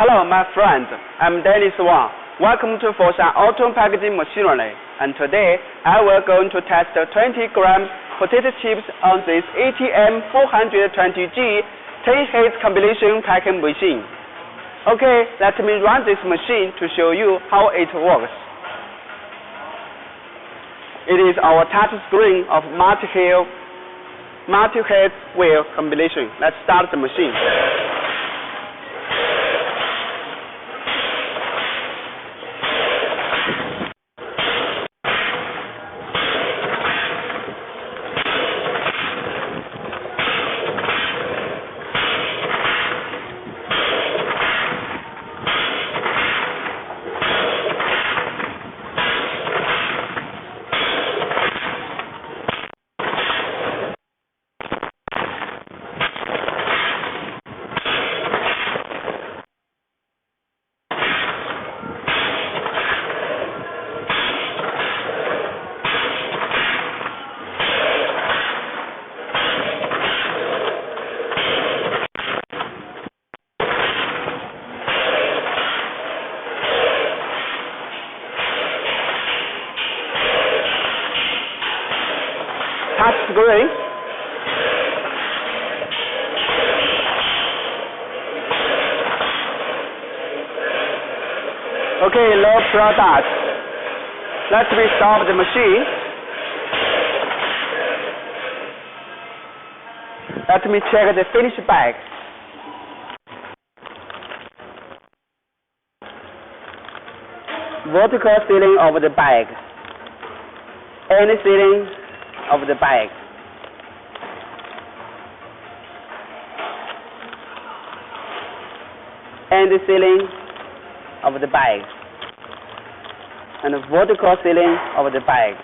Hello, my friends. I'm Dennis Wang. Welcome to Foshan Autom packaging machinery. And today, I will going to test 20-gram potato chips on this ATM 420G 10-hit combination packing machine. Okay, let me run this machine to show you how it works. It is our touch screen of multi-head wheel combination. Let's start the machine. Touch screen. Okay, low product. Let me stop the machine. Let me check the finished bag. Vertical sealing of the bag. And sealing of the bag. And the sealing of the bag. And vertical sealing of the bag.